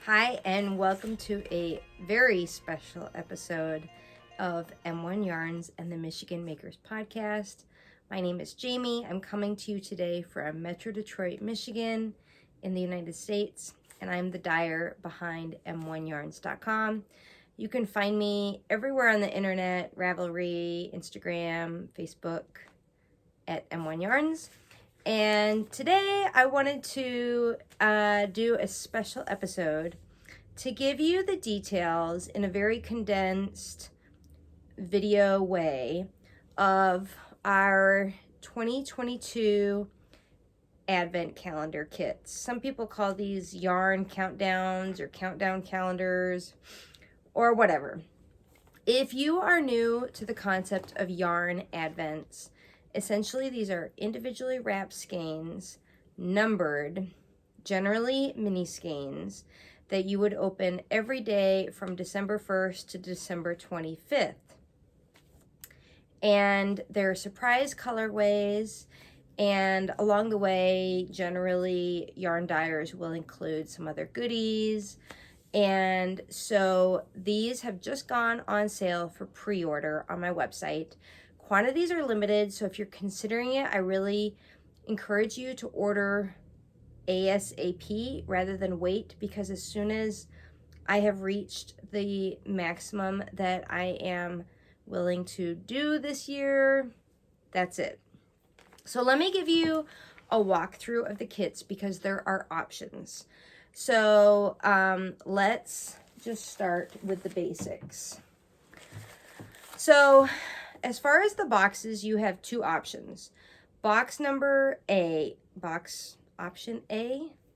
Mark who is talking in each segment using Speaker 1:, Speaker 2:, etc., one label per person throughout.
Speaker 1: Hi, and welcome to a very special episode of M1 Yarns and the Michigan Makers Podcast. My name is Jamie. I'm coming to you today from Metro Detroit, Michigan in the United States, and I'm the dyer behind m1yarns.com. You can find me everywhere on the internet, Ravelry, Instagram, Facebook, at M1 Yarns. And today I wanted to do a special episode to give you the details in a very condensed video way of our 2022 Advent calendar kits. Some people call these yarn countdowns or countdown calendars or whatever. If you are new to the concept of yarn advents, essentially these are individually wrapped skeins, numbered, generally mini skeins, that you would open every day from December 1st to December 25th. And there are surprise colorways, and along the way, generally yarn dyers will include some other goodies. And so these have just gone on sale for pre-order on my website. Quantities are limited, so if you're considering it, I really encourage you to order ASAP rather than wait, because as soon as I have reached the maximum that I am willing to do this year, that's it. So let me give you a walkthrough of the kits because there are options. So let's just start with the basics. So as far as the boxes, you have two options. Option A,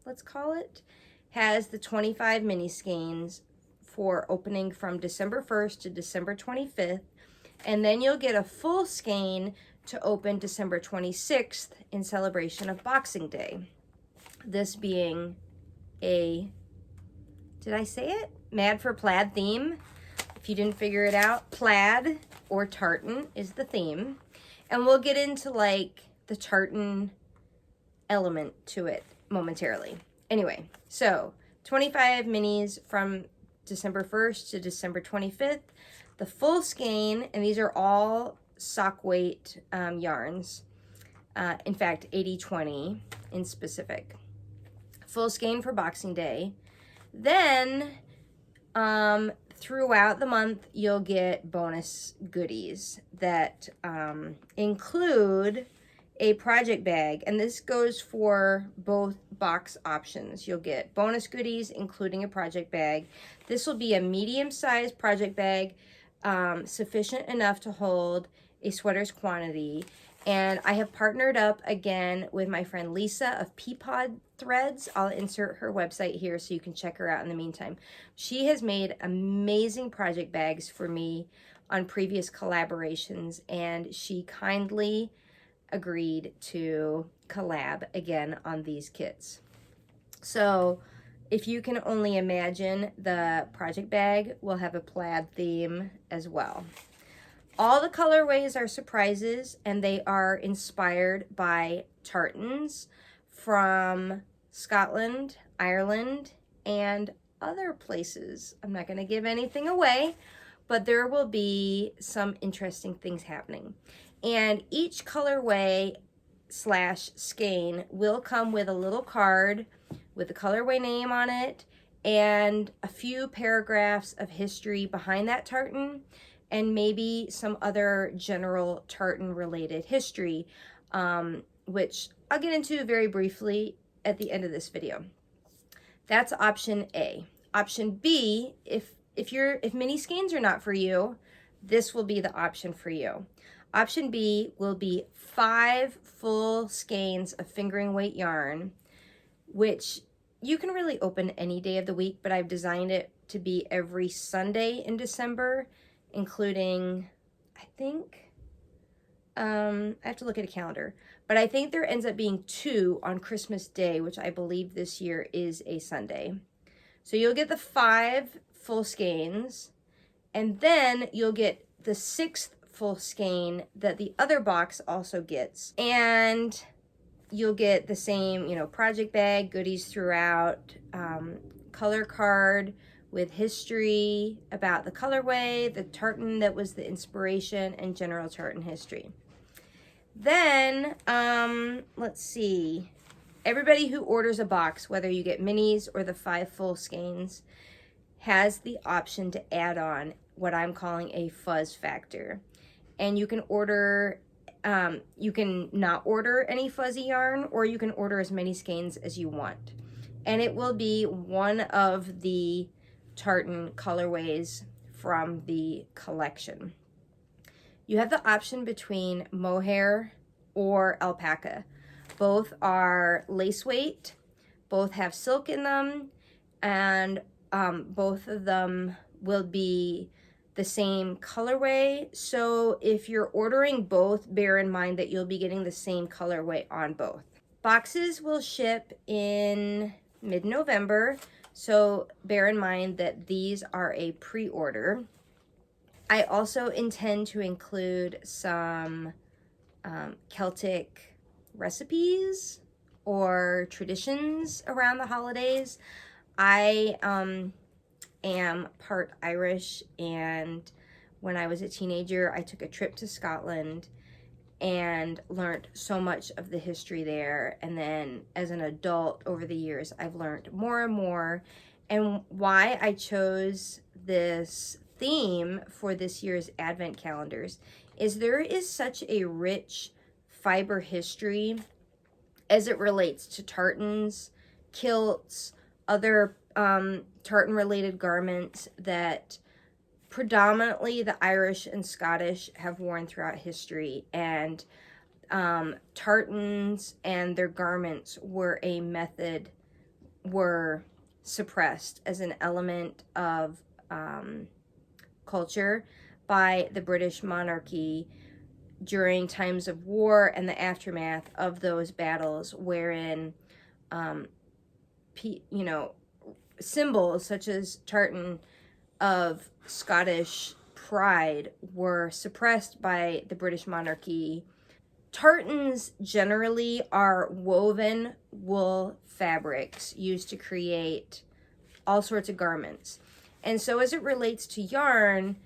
Speaker 1: let's call it, has the 25 mini skeins for opening from December 1st to December 25th. And then you'll get a full skein to open December 26th in celebration of Boxing Day. This being did I say it? Mad for Plaid theme. If you didn't figure it out, Plaid or tartan is the theme. And we'll get into like the tartan element to it momentarily. Anyway, so 25 minis from December 1st to December 25th. The full skein, and these are all sock weight yarns. In fact, 80-20 in specific. Full skein for Boxing Day. Then throughout the month, you'll get bonus goodies that include a project bag, and this goes for both box options. You'll get bonus goodies, including a project bag. This will be a medium-sized project bag, sufficient enough to hold a sweater's quantity. And I have partnered up again with my friend Lisa of Peapod Threads. I'll insert her website here so you can check her out in the meantime. She has made amazing project bags for me on previous collaborations, and she kindly agreed to collab again on these kits. So if you can only imagine, the project bag will have a plaid theme as well. All the colorways are surprises, and they are inspired by tartans from Scotland, Ireland, and other places. I'm not going to give anything away, but there will be some interesting things happening. And each colorway / skein will come with a little card with the colorway name on it and a few paragraphs of history behind that tartan, and maybe some other general tartan related history, which I'll get into very briefly at the end of this video. That's option A. Option B, if mini skeins are not for you, this will be the option for you. Option B will be 5 full skeins of fingering weight yarn, which you can really open any day of the week, but I've designed it to be every Sunday in December, including, I think, I have to look at a calendar, but I think there ends up being 2 on Christmas Day, which I believe this year is a Sunday. So you'll get the 5 full skeins, and then you'll get the 6th full skein that the other box also gets. And you'll get the same, project bag, goodies throughout, color card with history about the colorway, the tartan that was the inspiration, and general tartan history. Then, let's see. Everybody who orders a box, whether you get minis or the 5 full skeins, has the option to add on what I'm calling a fuzz factor. And you can order, you can not order any fuzzy yarn, or you can order as many skeins as you want. And it will be one of the tartan colorways from the collection. You have the option between mohair or alpaca. Both are lace weight, both have silk in them, and both of them will be the same colorway. So if you're ordering both, bear in mind that you'll be getting the same colorway on both. Boxes will ship in mid-November, so bear in mind that these are a pre-order. I also intend to include some Celtic recipes or traditions around the holidays. I am part Irish, and when I was a teenager, I took a trip to Scotland and learned so much of the history there. And then as an adult over the years, I've learned more and more. And why I chose this theme for this year's Advent calendars is there is such a rich fiber history as it relates to tartans, kilts, other tartan-related garments that predominantly the Irish and Scottish have worn throughout history. And tartans and their garments were suppressed as an element of culture by the British monarchy during times of war and the aftermath of those battles, wherein symbols such as tartan of Scottish pride were suppressed by the British monarchy. Tartans generally are woven wool fabrics used to create all sorts of garments. And so as it relates to yarn,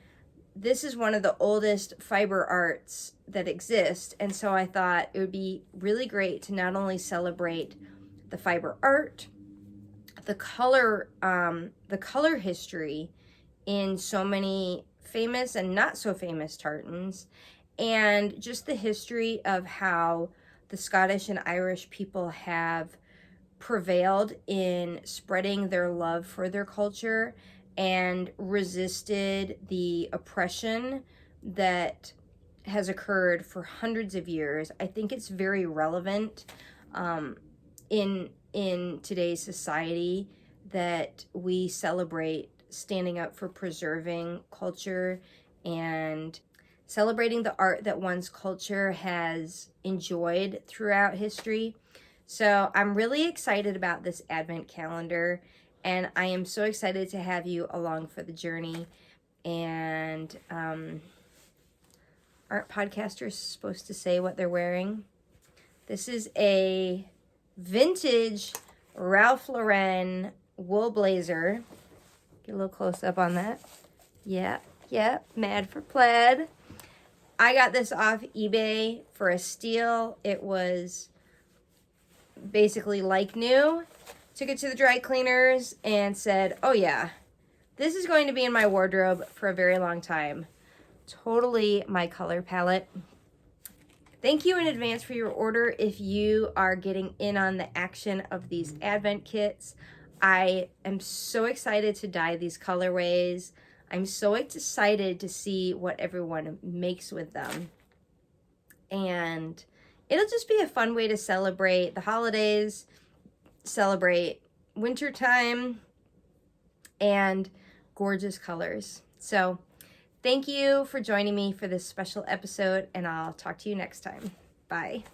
Speaker 1: this is one of the oldest fiber arts that exist. And so I thought it would be really great to not only celebrate the fiber art, the color history in so many famous and not so famous tartans, and just the history of how the Scottish and Irish people have prevailed in spreading their love for their culture and resisted the oppression that has occurred for hundreds of years. I think it's very relevant in today's society that we celebrate standing up for preserving culture and celebrating the art that one's culture has enjoyed throughout history. So I'm really excited about this Advent calendar, and I am so excited to have you along for the journey. And aren't podcasters supposed to say what they're wearing? This is a vintage Ralph Lauren wool blazer. Get a little close up on that. Yeah, mad for plaid. I got this off eBay for a steal. It was basically like new. Took it to the dry cleaners and said, oh yeah, this is going to be in my wardrobe for a very long time. Totally my color palette. Thank you in advance for your order if you are getting in on the action of these Advent kits. I am so excited to dye these colorways. I'm so excited to see what everyone makes with them. And it'll just be a fun way to celebrate the holidays, celebrate wintertime, and gorgeous colors. So thank you for joining me for this special episode, and I'll talk to you next time. Bye.